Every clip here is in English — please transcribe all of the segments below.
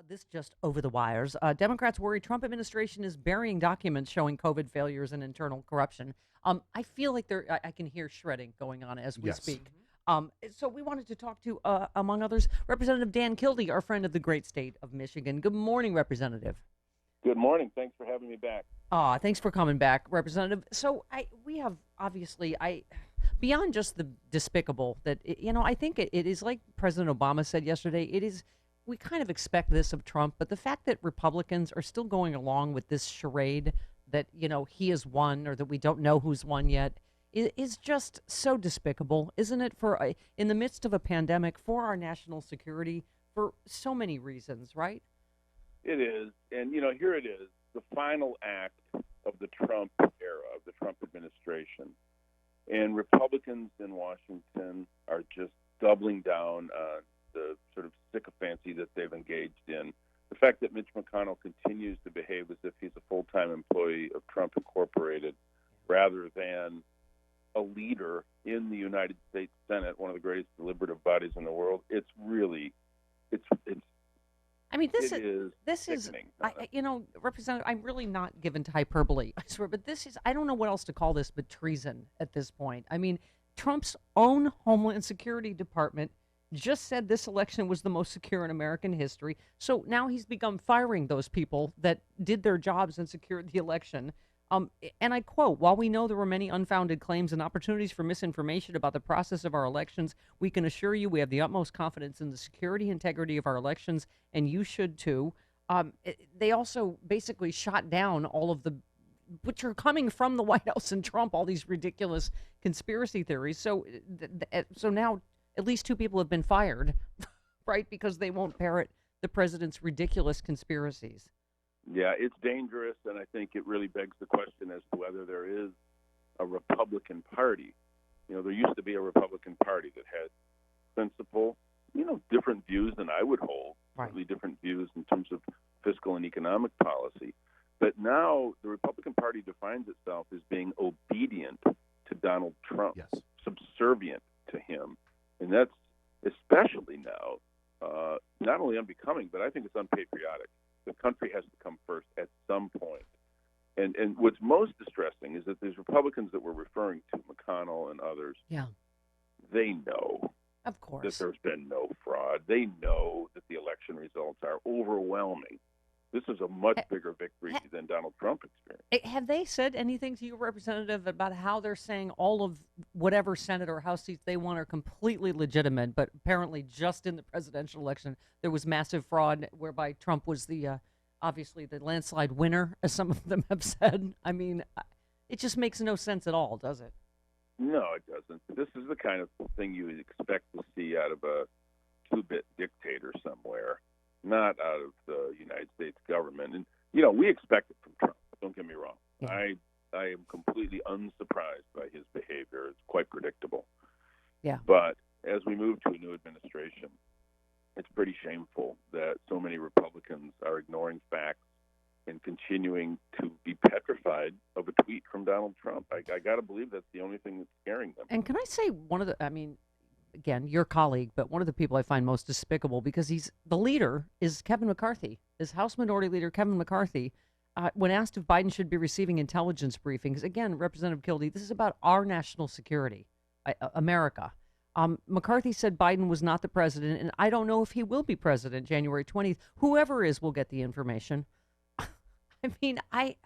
This just over the wires. Democrats worry Trump administration is burying documents showing COVID failures and internal corruption. I feel like I can hear shredding going on as we Yes. speak. So we wanted to talk to, among others, Representative Dan Kildee, our friend of the great state of Michigan. Good morning, Representative. Good morning. Thanks for having me back. Thanks for coming back, Representative. So we have obviously beyond just the despicable that I think it is like President Obama said yesterday. It is we kind of expect this of Trump, but the fact that Republicans are still going along with this charade that he has won or that we don't know who's won yet is just so despicable, isn't it? In the midst of a pandemic, for our national security, for so many reasons, right? It is. And, here it is, the final act of the Trump era, of the Trump administration. And Republicans in Washington are just doubling down on the sort of sycophancy that they've engaged in. The fact that Mitch McConnell continues to behave as if he's a full-time employee of Trump Incorporated rather than a leader in the United States Senate, one of the greatest deliberative bodies in the world. It's really, it's I mean, this is, sickening. Representative, I'm really not given to hyperbole, I swear, but I don't know what else to call this but treason at this point. I mean, Trump's own Homeland Security Department just said this election was the most secure in American history. So now he's begun firing those people that did their jobs and secured the election. And I quote, while we know there were many unfounded claims and opportunities for misinformation about the process of our elections, we can assure you we have the utmost confidence in the security integrity of our elections, and you should too. They also basically shot down all of the, which are coming from the White House and Trump, all these ridiculous conspiracy theories. So now at least two people have been fired, right, because they won't parrot the president's ridiculous conspiracies. Yeah, it's dangerous, and I think it really begs the question as to whether there is a Republican Party. There used to be a Republican Party that had principle, different views than I would hold, Right. certainly different views in terms of fiscal and economic policy. But now the Republican Party defines itself as being obedient to Donald Trump, Yes. subservient to him. And that's especially now not only unbecoming, but I think it's unpatriotic. The country has to come first at some point. And what's most distressing is that these Republicans that we're referring to, McConnell and others, Yeah, they know of that course. there's been no fraud. They know that the election results are overwhelming. This is a much bigger victory than Donald Trump experienced. Have they said anything to you, Representative, about how they're saying all of whatever Senate or House seats they want are completely legitimate, but apparently just in the presidential election there was massive fraud whereby Trump was obviously the landslide winner, as some of them have said? I mean, it just makes no sense at all, does it? No, it doesn't. This is the kind of thing you would expect to see out of a two-bit dictator somewhere, not out of the United States government. And, we expect it from Trump. Don't get me wrong. Yeah. I am completely unsurprised by his behavior. It's quite predictable. Yeah. But as we move to a new administration, it's pretty shameful that so many Republicans are ignoring facts and continuing to be petrified of a tweet from Donald Trump. I got to believe that's the only thing that's scaring them. And can I say again, your colleague, but one of the people I find most despicable because the leader is Kevin McCarthy, is House Minority Leader Kevin McCarthy. When asked if Biden should be receiving intelligence briefings, again, Representative Kildee, this is about our national security, America. McCarthy said Biden was not the president, and I don't know if he will be president January 20th. Whoever is will get the information. I mean, I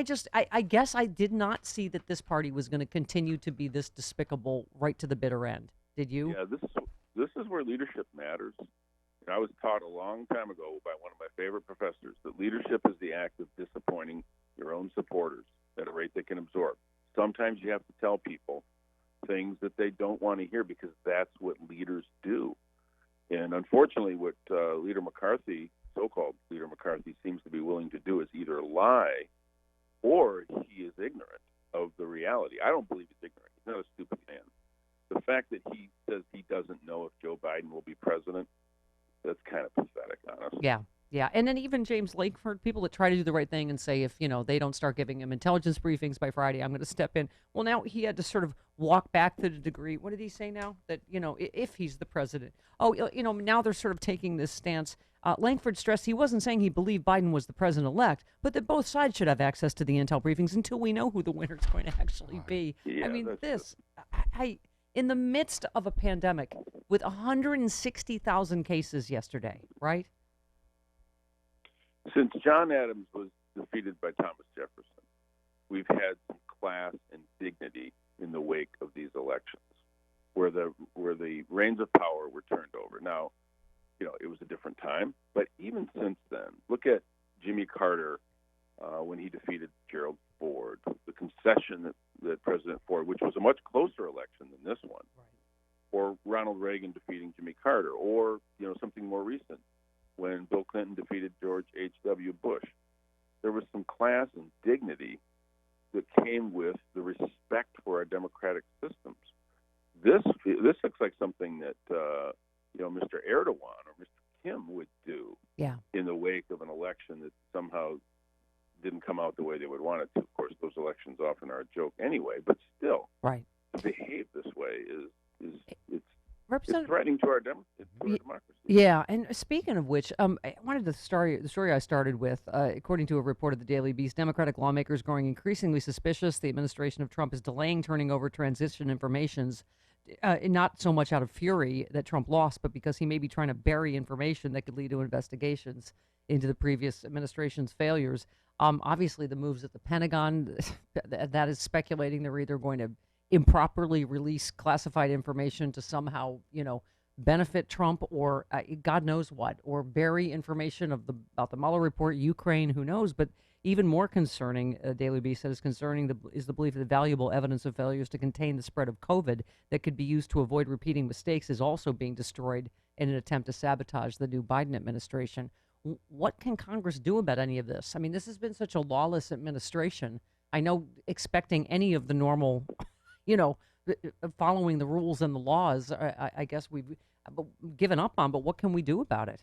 guess I did not see that this party was going to continue to be this despicable right to the bitter end. Did you? Yeah, this is where leadership matters. And I was taught a long time ago by one of my favorite professors that leadership is the act of disappointing your own supporters at a rate they can absorb. Sometimes you have to tell people things that they don't want to hear because that's what leaders do. And unfortunately, what Leader McCarthy, so-called Leader McCarthy, seems to be willing to do is either lie or he is ignorant of the reality. I don't believe he's ignorant. He's not a stupid man. The fact that he says he doesn't know if Joe Biden will be president, that's kind of pathetic, honestly. Yeah. Yeah, and then even James Lakeford, people that try to do the right thing and say if, they don't start giving him intelligence briefings by Friday, I'm going to step in. Well, now he had to sort of walk back to the degree. What did he say now? That, if he's the president. Oh, now they're sort of taking this stance. Langford stressed he wasn't saying he believed Biden was the president-elect, but that both sides should have access to the intel briefings until we know who the winner is going to actually be. I Yeah, mean, that's this, in the midst of a pandemic with 160,000 cases yesterday, right? Since John Adams was defeated by Thomas Jefferson, we've had some class and dignity in the wake of these elections, where the reins of power were turned over. Now, it was a different time, but even since then, look at Jimmy Carter when he defeated Gerald Ford, the concession that President Ford, which was a much closer election than this one, Right. or Ronald Reagan defeating Jimmy Carter, or something more recent when Bill Clinton defeated George H.W. Bush. There was some class and dignity that came with the respect for our democratic systems. This looks like something that Mr. Erdogan or Mr. Kim would do Yeah. in the wake of an election that somehow didn't come out the way they would want it to. Of course, those elections often are a joke anyway, but still, Right. to behave this way is it's Representative. threatening to our democracy. Yeah, and speaking of which, I wanted the story I started with, according to a report of the Daily Beast, Democratic lawmakers growing increasingly suspicious the administration of Trump is delaying turning over transition informations, not so much out of fury that Trump lost, but because he may be trying to bury information that could lead to investigations into the previous administration's failures. Obviously, the moves at the Pentagon, that is speculating they're either going to improperly release classified information to somehow, benefit Trump or God knows what, or bury information about the Mueller report, Ukraine, who knows. But even more concerning, Daily Beast said, is the belief that valuable evidence of failures to contain the spread of COVID that could be used to avoid repeating mistakes is also being destroyed in an attempt to sabotage the new Biden administration. What can Congress do about any of this? I mean, this has been such a lawless administration. I know expecting any of the normal, following the rules and the laws, I guess we've given up on, but what can we do about it?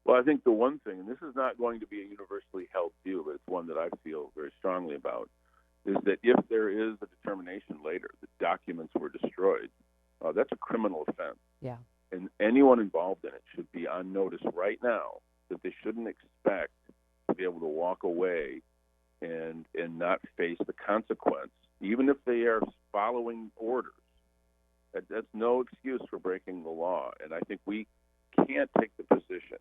Well, I think the one thing, and this is not going to be a universally held view, but it's one that I feel very strongly about, is that if there is a determination later that documents were destroyed, that's a criminal offense. Yeah. And anyone involved in it should be on notice right now that they shouldn't expect to be able to walk away and not face the consequence, even if they are following orders. That's no excuse for breaking the law. And I think we can't take the position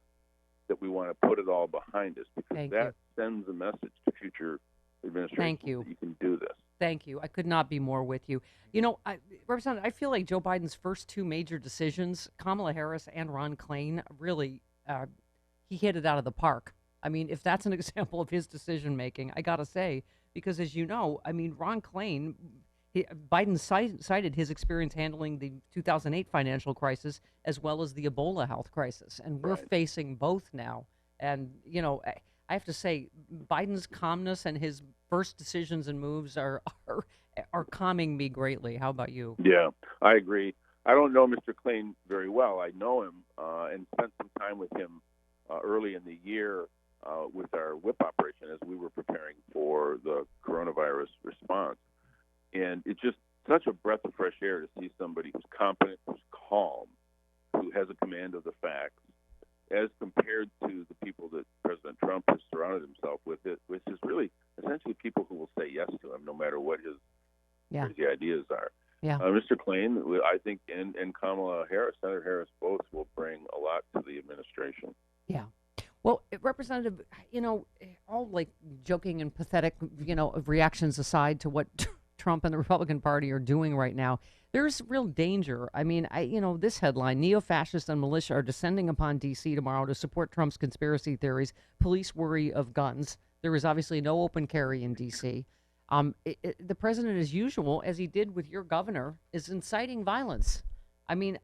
that we want to put it all behind us, because that sends a message to future administrations that you can do this. Thank you. I could not be more with you. Representative, I feel like Joe Biden's first two major decisions, Kamala Harris and Ron Klain, really, he hit it out of the park. I mean, if that's an example of his decision making, I got to say, because as you know, I mean, Ron Klain, Biden cited his experience handling the 2008 financial crisis as well as the Ebola health crisis. And we're facing both now. And, I have to say, Biden's calmness and his first decisions and moves are calming me greatly. How about you? Yeah, I agree. I don't know Mr. Klain very well. I know him and spent some time with him early in the year with our whip operation as we were preparing for the coronavirus response. And it's just such a breath of fresh air to see somebody who's competent, who's calm, who has a command of the facts, as compared to the people that President Trump has surrounded himself with, which is really essentially people who will say yes to him no matter what his crazy ideas are. Yeah. Mr. Klain, I think, and Kamala Harris, Senator Harris, both will bring a lot to the administration. Yeah. Well, Representative, all like joking and pathetic, reactions aside to what Trump and the Republican Party are doing right now, there's real danger. I mean, this headline, neo-fascists and militia are descending upon D.C. tomorrow to support Trump's conspiracy theories. Police worry of guns. There is obviously no open carry in D.C. The president, as usual, as he did with your governor, is inciting violence. I mean,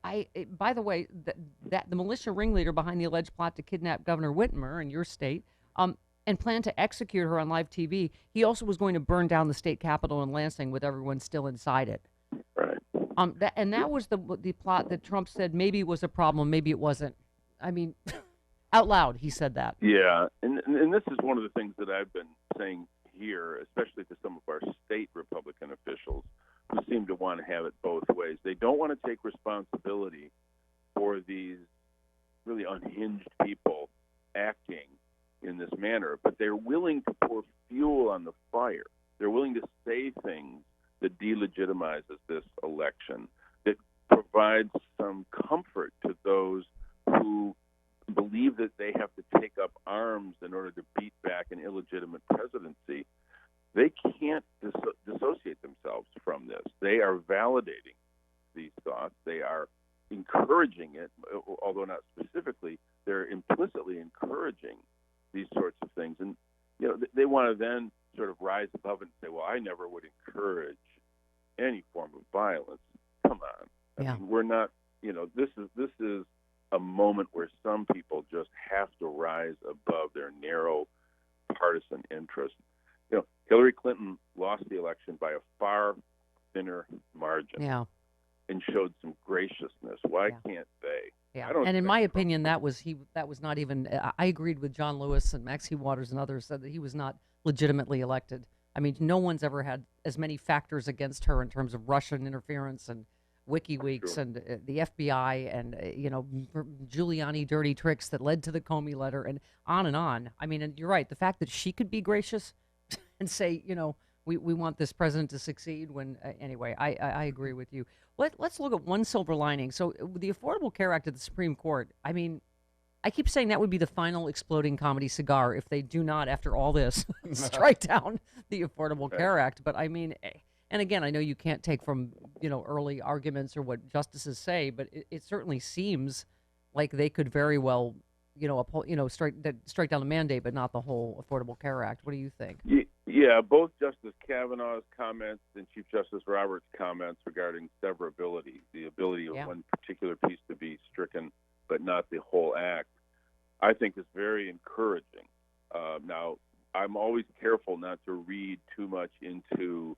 by the way, that the militia ringleader behind the alleged plot to kidnap Governor Whitmer in your state, and planned to execute her on live TV, he also was going to burn down the state capitol in Lansing with everyone still inside it. Right. That was the plot that Trump said maybe was a problem, maybe it wasn't. I mean, Out loud, he said that. Yeah, and this is one of the things that I've been saying here, especially to some of our state Republican officials who seem to want to have it both ways. They don't want to take responsibility for these really unhinged people acting in this manner, but they're willing to pour fuel on the fire. They're willing to say things that delegitimizes this election, that provides some comfort to those who believe that they have to take up arms in order to beat back an illegitimate presidency. They can't dissociate themselves from this. They are validating these thoughts. They are encouraging it, although not specifically. They're implicitly encouraging these sorts of things. And, they want to then sort of rise above it and say, well, I never would encourage any form of violence. Come on. I mean, we're not, this is a moment where some people just have to rise above their narrow partisan interests. Hillary Clinton lost the election by a far thinner margin and showed some graciousness. Why can't they? Yeah, and in my opinion, that was not even. I agreed with John Lewis and Maxine Waters and others said that he was not legitimately elected. I mean, no one's ever had as many factors against her in terms of Russian interference and WikiLeaks and the FBI and Giuliani dirty tricks that led to the Comey letter and on and on. I mean, and you're right. The fact that she could be gracious and say, we want this president to succeed. When anyway, I agree with you. Let's look at one silver lining. So the Affordable Care Act at the Supreme Court. I mean, I keep saying that would be the final exploding comedy cigar if they do not, after all this, strike down the Affordable Care Act. But I mean, and again, I know you can't take from early arguments or what justices say, but it certainly seems like they could very well strike down the mandate, but not the whole Affordable Care Act. What do you think? Yeah, both Justice Kavanaugh's comments and Chief Justice Roberts' comments regarding severability, the ability of one particular piece to be stricken, but not the whole act, I think is very encouraging. Now, I'm always careful not to read too much into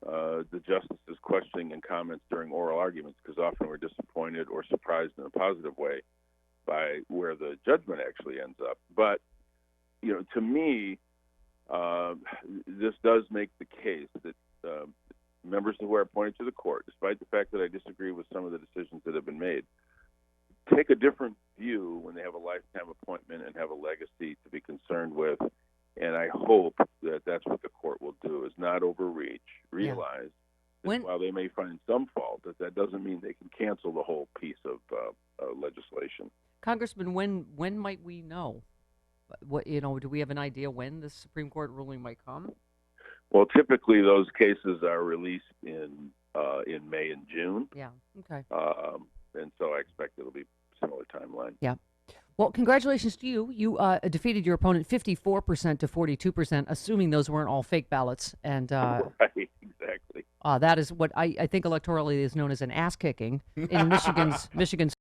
the justices' questioning and comments during oral arguments, because often we're disappointed or surprised in a positive way by where the judgment actually ends up. But, to me, this does make the case that members who are appointed to the court, despite the fact that I disagree with some of the decisions that have been made, take a different view when they have a lifetime appointment and have a legacy to be concerned with. And I hope that that's what the court will do, is not overreach, realize that while they may find some fault, that doesn't mean they can cancel the whole piece of legislation. Congressman, when might we know? What do we have an idea when the Supreme Court ruling might come? Well, typically those cases are released in May and June. Yeah. Okay. And so I expect it'll be similar timeline. Yeah. Well, congratulations to you. You defeated your opponent 54% to 42%, assuming those weren't all fake ballots. And right, exactly. That is what I think electorally is known as an ass kicking in Michigan's